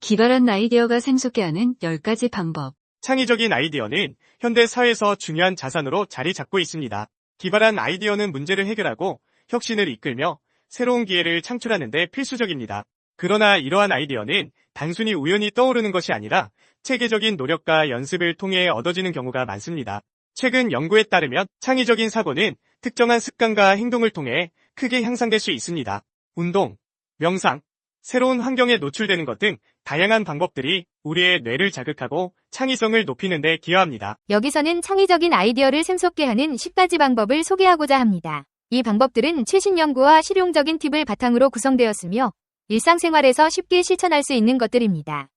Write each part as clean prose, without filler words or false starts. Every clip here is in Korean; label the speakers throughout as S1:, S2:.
S1: 기발한 아이디어가 샘솟게 하는 10가지 방법.
S2: 창의적인 아이디어는 현대 사회에서 중요한 자산으로 자리 잡고 있습니다. 기발한 아이디어는 문제를 해결하고 혁신을 이끌며 새로운 기회를 창출하는 데 필수적입니다. 그러나 이러한 아이디어는 단순히 우연히 떠오르는 것이 아니라 체계적인 노력과 연습을 통해 얻어지는 경우가 많습니다. 최근 연구에 따르면 창의적인 사고는 특정한 습관과 행동을 통해 크게 향상될 수 있습니다. 운동, 명상, 새로운 환경에 노출되는 것 등 다양한 방법들이 우리의 뇌를 자극하고 창의성을 높이는 데 기여합니다.
S3: 여기서는 창의적인 아이디어를 샘솟게 하는 10가지 방법을 소개하고자 합니다. 이 방법들은 최신 연구와 실용적인 팁을 바탕으로 구성되었으며 일상생활에서 쉽게 실천할 수 있는 것들입니다.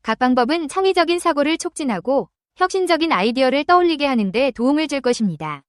S3: 각 방법은 창의적인 사고를 촉진하고 혁신적인 아이디어를 떠올리게 하는 데 도움을 줄 것입니다.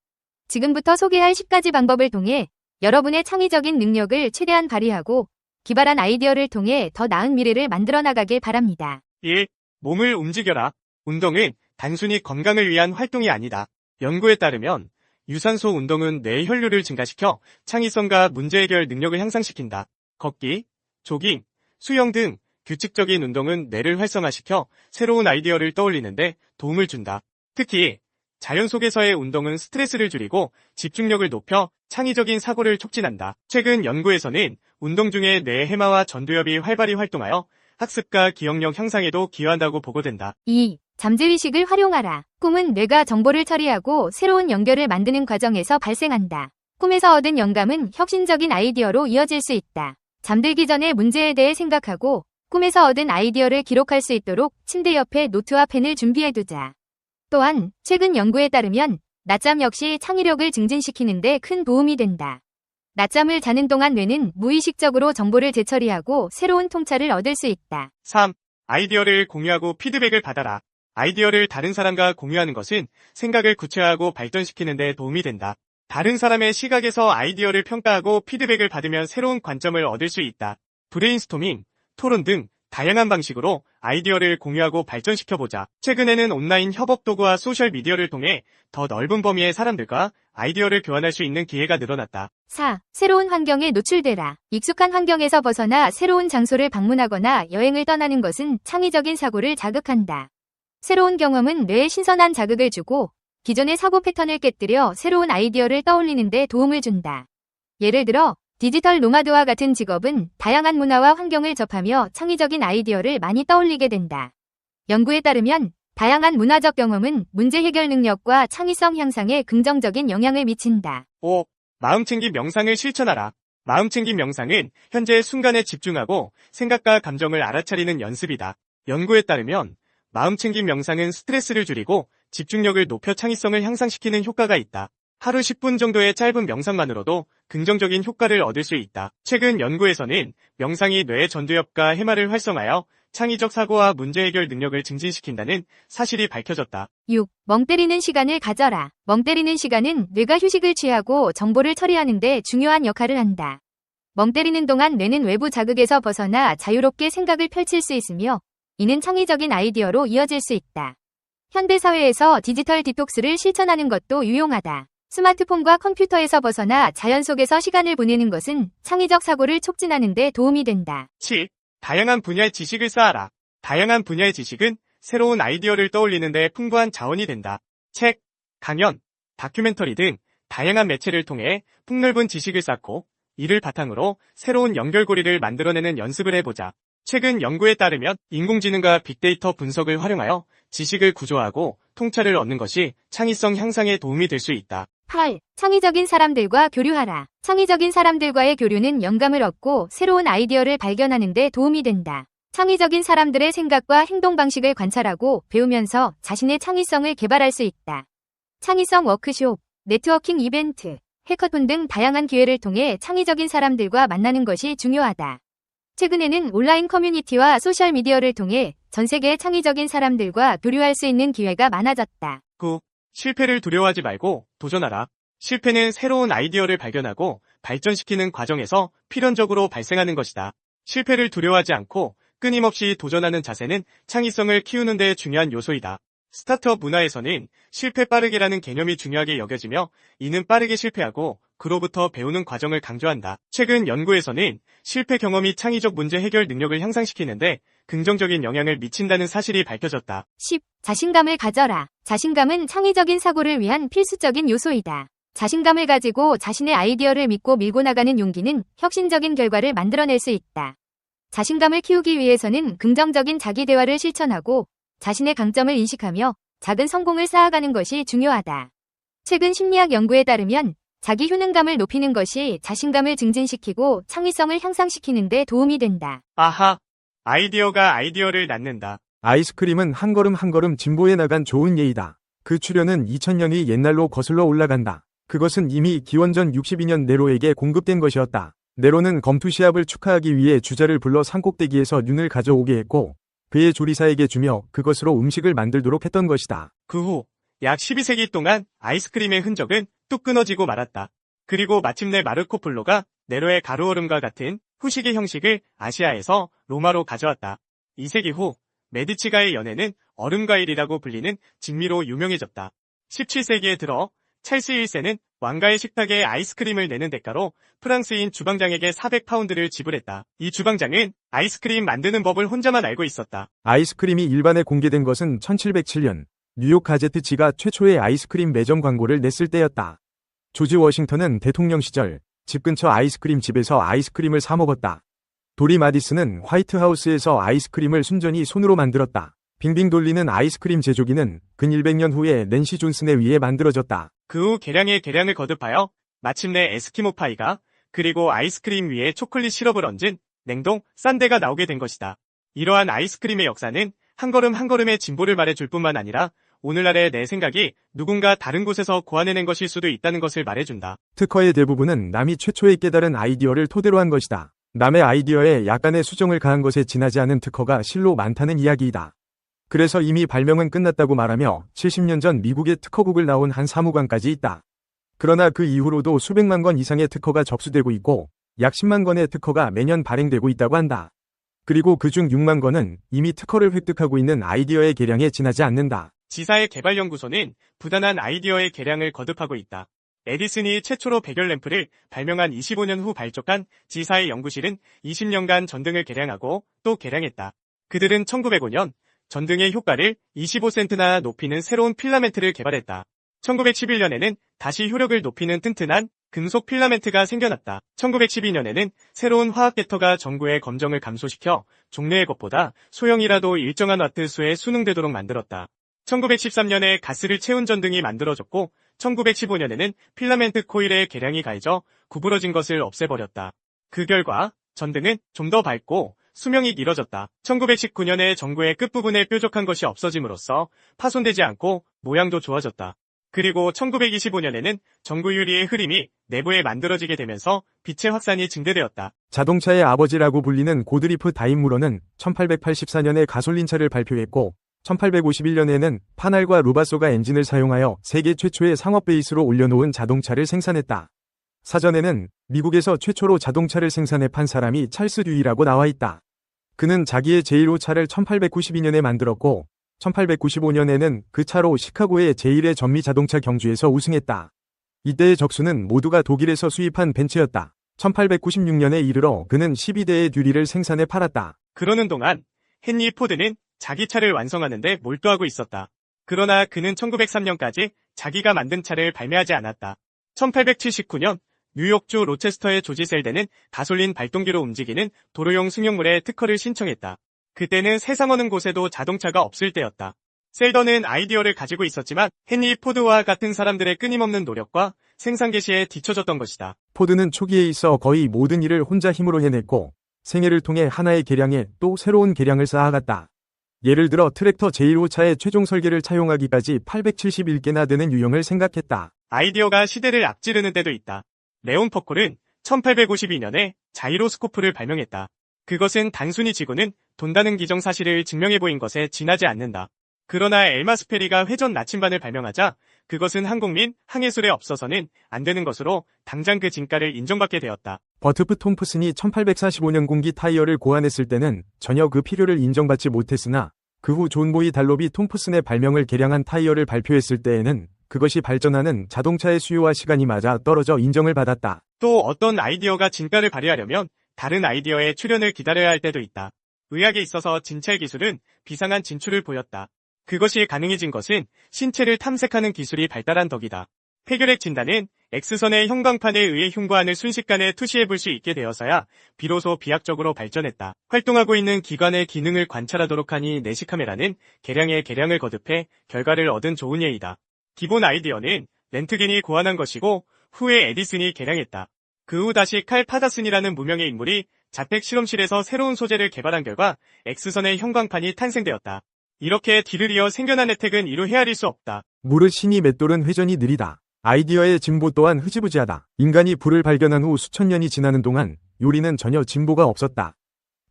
S3: 지금부터 소개할 10가지 방법을 통해 여러분의 창의적인 능력을 최대한 발휘하고 기발한 아이디어를 통해 더 나은 미래를 만들어 나가길 바랍니다.
S2: 1. 몸을 움직여라. 운동은 단순히 건강을 위한 활동이 아니다. 연구에 따르면 유산소 운동은 뇌 혈류를 증가시켜 창의성과 문제 해결 능력을 향상시킨다. 걷기, 조깅, 수영 등 규칙적인 운동은 뇌를 활성화시켜 새로운 아이디어를 떠올리는데 도움을 준다. 특히 자연 속에서의 운동은 스트레스를 줄이고 집중력을 높여 창의적인 사고를 촉진한다. 최근 연구에서는 운동 중에 뇌 해마와 전두엽이 활발히 활동하여 학습과 기억력 향상에도 기여한다고 보고된다.
S3: 2. 잠재의식을 활용하라. 꿈은 뇌가 정보를 처리하고 새로운 연결을 만드는 과정에서 발생한다. 꿈에서 얻은 영감은 혁신적인 아이디어로 이어질 수 있다. 잠들기 전에 문제에 대해 생각하고 꿈에서 얻은 아이디어를 기록할 수 있도록 침대 옆에 노트와 펜을 준비해두자. 또한 최근 연구에 따르면 낮잠 역시 창의력을 증진시키는 데 큰 도움이 된다. 낮잠을 자는 동안 뇌는 무의식적으로 정보를 재처리하고 새로운 통찰을 얻을 수 있다.
S2: 3. 아이디어를 공유하고 피드백을 받아라. 아이디어를 다른 사람과 공유하는 것은 생각을 구체화하고 발전시키는 데 도움이 된다. 다른 사람의 시각에서 아이디어를 평가하고 피드백을 받으면 새로운 관점을 얻을 수 있다. 브레인스토밍, 토론 등 다양한 방식으로 아이디어를 공유하고 발전시켜보자. 최근에는 온라인 협업 도구와 소셜미디어를 통해 더 넓은 범위의 사람들과 아이디어를 교환할 수 있는 기회가 늘어났다.
S3: 4. 새로운 환경에 노출되라. 익숙한 환경에서 벗어나 새로운 장소를 방문하거나 여행을 떠나는 것은 창의적인 사고를 자극한다. 새로운 경험은 뇌에 신선한 자극을 주고 기존의 사고 패턴을 깨뜨려 새로운 아이디어를 떠올리는 데 도움을 준다. 예를 들어 디지털 노마드와 같은 직업은 다양한 문화와 환경을 접하며 창의적인 아이디어를 많이 떠올리게 된다. 연구에 따르면 다양한 문화적 경험은 문제 해결 능력과 창의성 향상에 긍정적인 영향을 미친다.
S2: 5. 마음챙김 명상을 실천하라. 마음챙김 명상은 현재의 순간에 집중하고 생각과 감정을 알아차리는 연습이다. 연구에 따르면 마음챙김 명상은 스트레스를 줄이고 집중력을 높여 창의성을 향상시키는 효과가 있다. 하루 10분 정도의 짧은 명상만으로도 긍정적인 효과를 얻을 수 있다. 최근 연구에서는 명상이 뇌 전두엽과 해마를 활성화하여 창의적 사고와 문제 해결 능력을 증진시킨다는 사실이 밝혀졌다.
S3: 6. 멍 때리는 시간을 가져라. 멍 때리는 시간은 뇌가 휴식을 취하고 정보를 처리하는 데 중요한 역할을 한다. 멍 때리는 동안 뇌는 외부 자극에서 벗어나 자유롭게 생각을 펼칠 수 있으며 이는 창의적인 아이디어로 이어질 수 있다. 현대사회에서 디지털 디톡스를 실천하는 것도 유용하다. 스마트폰과 컴퓨터에서 벗어나 자연 속에서 시간을 보내는 것은 창의적 사고를 촉진하는 데 도움이 된다.
S2: 7. 다양한 분야의 지식을 쌓아라. 다양한 분야의 지식은 새로운 아이디어를 떠올리는 데 풍부한 자원이 된다. 책, 강연, 다큐멘터리 등 다양한 매체를 통해 폭넓은 지식을 쌓고 이를 바탕으로 새로운 연결고리를 만들어내는 연습을 해보자. 최근 연구에 따르면 인공지능과 빅데이터 분석을 활용하여 지식을 구조화하고 통찰을 얻는 것이 창의성 향상에 도움이 될 수 있다.
S3: 8. 창의적인 사람들과 교류하라. 창의적인 사람들과의 교류는 영감을 얻고 새로운 아이디어를 발견하는 데 도움이 된다. 창의적인 사람들의 생각과 행동 방식을 관찰하고 배우면서 자신의 창의성을 개발할 수 있다. 창의성 워크숍, 네트워킹 이벤트, 해커톤 등 다양한 기회를 통해 창의적인 사람들과 만나는 것이 중요하다. 최근에는 온라인 커뮤니티와 소셜미디어를 통해 전 세계의 창의적인 사람들과 교류할 수 있는 기회가 많아졌다.
S2: 9. 실패를 두려워하지 말고 도전하라. 실패는 새로운 아이디어를 발견하고 발전시키는 과정에서 필연적으로 발생하는 것이다. 실패를 두려워하지 않고 끊임없이 도전하는 자세는 창의성을 키우는 데 중요한 요소이다. 스타트업 문화에서는 실패 빠르게라는 개념이 중요하게 여겨지며 이는 빠르게 실패하고 그로부터 배우는 과정을 강조한다. 최근 연구에서는 실패 경험이 창의적 문제 해결 능력을 향상시키는데 긍정적인 영향을 미친다는 사실이 밝혀졌다.
S3: 10. 자신감을 가져라. 자신감은 창의적인 사고를 위한 필수적인 요소이다. 자신감을 가지고 자신의 아이디어를 믿고 밀고 나가는 용기는 혁신적인 결과를 만들어낼 수 있다. 자신감을 키우기 위해서는 긍정적인 자기 대화를 실천하고 자신의 강점을 인식하며 작은 성공을 쌓아가는 것이 중요하다. 최근 심리학 연구에 따르면 자기 효능감을 높이는 것이 자신감을 증진시키고 창의성을 향상시키는 데 도움이 된다.
S2: 아하! 아이디어가 아이디어를 낳는다.
S4: 아이스크림은 한 걸음 한 걸음 진보해 나간 좋은 예이다. 그 출현은 2000년이 옛날로 거슬러 올라간다. 그것은 이미 기원전 62년 네로에게 공급된 것이었다. 네로는 검투시합을 축하하기 위해 주자를 불러 산꼭대기에서 눈을 가져오게 했고 그의 조리사에게 주며 그것으로 음식을 만들도록 했던 것이다.
S2: 그 후 약 12세기 동안 아이스크림의 흔적은 뚝 끊어지고 말았다. 그리고 마침내 마르코 폴로가 네로의 가루얼음과 같은 후식의 형식을 아시아에서 로마로 가져왔다. 2세기 후 메디치가의 연애는 얼음과일이라고 불리는 직미로 유명해졌다. 17세기에 들어 찰스 1세는 왕가의 식탁에 아이스크림을 내는 대가로 프랑스인 주방장에게 400파운드를 지불했다. 이 주방장은 아이스크림 만드는 법을 혼자만 알고 있었다.
S4: 아이스크림이 일반에 공개된 것은 1707년 뉴욕 가제트지가 최초의 아이스크림 매점 광고를 냈을 때였다. 조지 워싱턴은 대통령 시절 집 근처 아이스크림 집에서 아이스크림을 사 먹었다. 도리 마디슨은 화이트하우스에서 아이스크림을 순전히 손으로 만들었다. 빙빙 돌리는 아이스크림 제조기는 근 100년 후에 낸시 존슨에 의해 만들어졌다.
S2: 그 후 계량에 계량을 거듭하여 마침내 에스키모 파이가 그리고 아이스크림 위에 초콜릿 시럽을 얹은 냉동 산데가 나오게 된 것이다. 이러한 아이스크림의 역사는 한 걸음 한 걸음의 진보를 말해줄 뿐만 아니라 오늘날의 내 생각이 누군가 다른 곳에서 고안해낸 것일 수도 있다는 것을 말해준다.
S4: 특허의 대부분은 남이 최초에 깨달은 아이디어를 토대로 한 것이다. 남의 아이디어에 약간의 수정을 가한 것에 지나지 않은 특허가 실로 많다는 이야기이다. 그래서 이미 발명은 끝났다고 말하며 70년 전 미국의 특허국을 나온 한 사무관까지 있다. 그러나 그 이후로도 수백만 건 이상의 특허가 접수되고 있고 약 10만 건의 특허가 매년 발행되고 있다고 한다. 그리고 그중 6만 건은 이미 특허를 획득하고 있는 아이디어의 계량에 지나지 않는다.
S2: 지사의 개발연구소는 부단한 아이디어의 개량을 거듭하고 있다. 에디슨이 최초로 백열램프를 발명한 25년 후 발족한 지사의 연구실은 20년간 전등을 개량하고 또 개량했다. 그들은 1905년 전등의 효과를 25센트나 높이는 새로운 필라멘트를 개발했다. 1911년에는 다시 효력을 높이는 튼튼한 금속 필라멘트가 생겨났다. 1912년에는 새로운 화학 게터가 전구의 검정을 감소시켜 종래의 것보다 소형이라도 일정한 와트 수에 수능되도록 만들었다. 1913년에 가스를 채운 전등이 만들어졌고 1915년에는 필라멘트 코일에 계량이 가해져 구부러진 것을 없애버렸다. 그 결과 전등은 좀 더 밝고 수명이 길어졌다. 1919년에 전구의 끝부분에 뾰족한 것이 없어짐으로써 파손되지 않고 모양도 좋아졌다. 그리고 1925년에는 전구 유리의 흐림이 내부에 만들어지게 되면서 빛의 확산이 증대되었다.
S4: 자동차의 아버지라고 불리는 고드리프 다임무러는 1884년에 가솔린차를 발표했고 1851년에는 파날과 루바소가 엔진을 사용하여 세계 최초의 상업 베이스로 올려놓은 자동차를 생산했다. 사전에는 미국에서 최초로 자동차를 생산해 판 사람이 찰스 듀이라고 나와 있다. 그는 자기의 제1호 차를 1892년에 만들었고 1895년에는 그 차로 시카고의 제1회 전미 자동차 경주에서 우승했다. 이때의 적수는 모두가 독일에서 수입한 벤츠였다. 1896년에 이르러 그는 12대의 듀리를 생산해 팔았다.
S2: 그러는 동안 헨리 포드는 자기 차를 완성하는 데 몰두하고 있었다. 그러나 그는 1903년까지 자기가 만든 차를 발매하지 않았다. 1879년 뉴욕주 로체스터의 조지 셀덴은 가솔린 발동기로 움직이는 도로용 승용물에 특허를 신청했다. 그때는 세상 어느 곳에도 자동차가 없을 때였다. 셀던은 아이디어를 가지고 있었지만 헨리 포드와 같은 사람들의 끊임없는 노력과 생산 개시에 뒤처졌던 것이다.
S4: 포드는 초기에 있어 거의 모든 일을 혼자 힘으로 해냈고 생애를 통해 하나의 개량에 또 새로운 개량을 쌓아갔다. 예를 들어 트랙터 제1호차의 최종 설계를 차용하기까지 871개나 되는 유형을 생각했다.
S2: 아이디어가 시대를 앞지르는 때도 있다. 레온 퍼콜은 1852년에 자이로스코프를 발명했다. 그것은 단순히 지구는 돈다는 기정사실을 증명해 보인 것에 지나지 않는다. 그러나 엘마 스페리가 회전 나침반을 발명하자 그것은 항공 및 항해술에 없어서는 안 되는 것으로 당장 그 진가를 인정받게 되었다.
S4: 버트프 톰프슨이 1845년 공기 타이어를 고안했을 때는 전혀 그 필요를 인정받지 못했으나 그 후 존 보이 달롭이 톰프슨의 발명을 개량한 타이어를 발표했을 때에는 그것이 발전하는 자동차의 수요와 시간이 맞아 떨어져 인정을 받았다.
S2: 또 어떤 아이디어가 진가를 발휘하려면 다른 아이디어의 출현을 기다려야 할 때도 있다. 의학에 있어서 진찰 기술은 비상한 진출을 보였다. 그것이 가능해진 것은 신체를 탐색하는 기술이 발달한 덕이다. 폐결핵 진단은 X선의 형광판에 의해 흉과 안을 순식간에 투시해 볼 수 있게 되어서야 비로소 비약적으로 발전했다. 활동하고 있는 기관의 기능을 관찰하도록 하니 내시 카메라는 계량에 계량을 거듭해 결과를 얻은 좋은 예이다. 기본 아이디어는 렌트겐이 고안한 것이고 후에 에디슨이 개량했다. 그 후 다시 칼 파다슨이라는 무명의 인물이 자택 실험실에서 새로운 소재를 개발한 결과 X선의 형광판이 탄생되었다. 이렇게 뒤를 이어 생겨난 혜택은 이루 헤아릴 수 없다.
S4: 무릇 신이 맷돌은 회전이 느리다. 아이디어의 진보 또한 흐지부지하다. 인간이 불을 발견한 후 수천 년이 지나는 동안 요리는 전혀 진보가 없었다.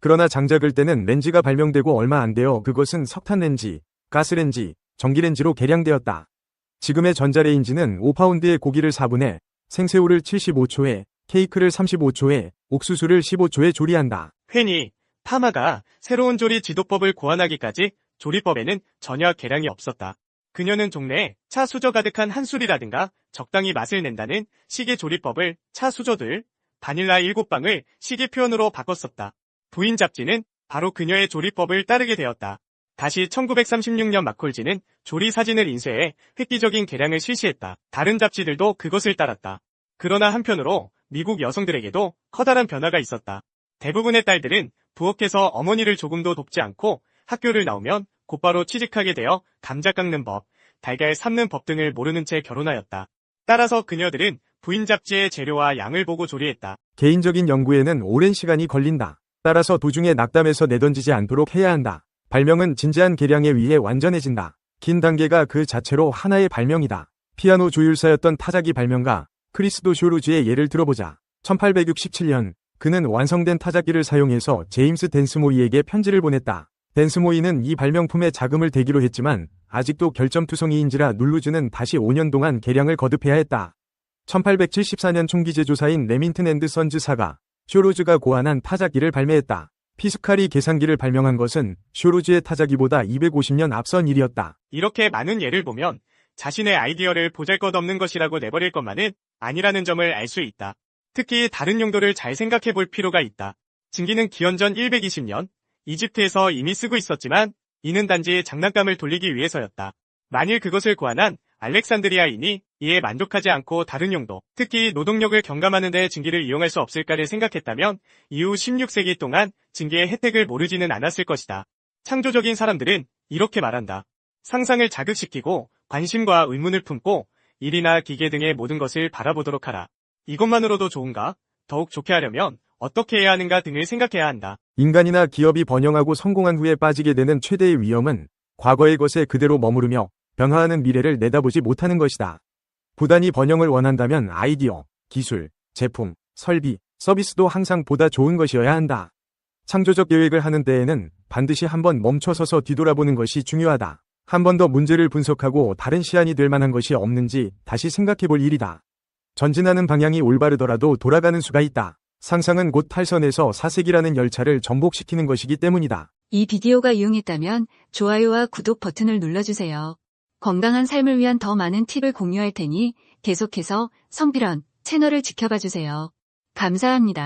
S4: 그러나 장작을 때는 렌지가 발명되고 얼마 안 되어 그것은 석탄렌지, 가스렌지, 전기렌지로 개량되었다. 지금의 전자레인지는 5파운드의 고기를 4분에, 생새우를 75초에, 케이크를 35초에, 옥수수를 15초에 조리한다.
S2: 회니, 파마가 새로운 조리 지도법을 고안하기까지 조리법에는 전혀 개량이 없었다. 그녀는 종래에 차 수저 가득한 한술이라든가 적당히 맛을 낸다는 시계 조리법을 차 수저들, 바닐라 7방을 시계 표현으로 바꿨었다. 부인 잡지는 바로 그녀의 조리법을 따르게 되었다. 다시 1936년 마콜지는 조리 사진을 인쇄해 획기적인 개량을 실시했다. 다른 잡지들도 그것을 따랐다. 그러나 한편으로 미국 여성들에게도 커다란 변화가 있었다. 대부분의 딸들은 부엌에서 어머니를 조금도 돕지 않고 학교를 나오면 곧바로 취직하게 되어 감자 깎는 법, 달걀 삶는 법 등을 모르는 채 결혼하였다. 따라서 그녀들은 부인 잡지의 재료와 양을 보고 조리했다.
S4: 개인적인 연구에는 오랜 시간이 걸린다. 따라서 도중에 낙담해서 내던지지 않도록 해야 한다. 발명은 진지한 개량에 의해 완전해진다. 긴 단계가 그 자체로 하나의 발명이다. 피아노 조율사였던 타자기 발명가 크리스도 쇼루즈의 예를 들어보자. 1867년 그는 완성된 타자기를 사용해서 제임스 댄스모이에게 편지를 보냈다. 댄스모이는 이 발명품에 자금을 대기로 했지만 아직도 결점투성이인지라 눌루즈는 다시 5년 동안 개량을 거듭해야 했다. 1874년 총기 제조사인 레민튼 앤드 선즈사가 쇼루즈가 고안한 타자기를 발매했다. 피스칼이 계산기를 발명한 것은 쇼루즈의 타자기보다 250년 앞선 일이었다.
S2: 이렇게 많은 예를 보면 자신의 아이디어를 보잘것없는 것이라고 내버릴 것만은 아니라는 점을 알 수 있다. 특히 다른 용도를 잘 생각해 볼 필요가 있다. 증기는 기원전 120년 이집트에서 이미 쓰고 있었지만 이는 단지 장난감을 돌리기 위해서였다. 만일 그것을 고안한 알렉산드리아인이 이에 만족하지 않고 다른 용도, 특히 노동력을 경감하는 데 증기를 이용할 수 없을까를 생각했다면 이후 16세기 동안 증기의 혜택을 모르지는 않았을 것이다. 창조적인 사람들은 이렇게 말한다. 상상을 자극시키고 관심과 의문을 품고 일이나 기계 등의 모든 것을 바라보도록 하라. 이것만으로도 좋은가? 더욱 좋게 하려면 어떻게 해야 하는가 등을 생각해야 한다.
S4: 인간이나 기업이 번영하고 성공한 후에 빠지게 되는 최대의 위험은 과거의 것에 그대로 머무르며 변화하는 미래를 내다보지 못하는 것이다. 부단히 번영을 원한다면 아이디어, 기술, 제품, 설비, 서비스도 항상 보다 좋은 것이어야 한다. 창조적 계획을 하는 때에는 반드시 한번 멈춰서서 뒤돌아보는 것이 중요하다. 한 번 더 문제를 분석하고 다른 시안이 될 만한 것이 없는지 다시 생각해 볼 일이다. 전진하는 방향이 올바르더라도 돌아가는 수가 있다. 상상은 곧 탈선에서 사색이라는 열차를 전복시키는 것이기 때문이다.
S1: 이 비디오가 유용했다면 좋아요와 구독 버튼을 눌러주세요. 건강한 삶을 위한 더 많은 팁을 공유할 테니 계속해서 성필원 채널을 지켜봐 주세요. 감사합니다.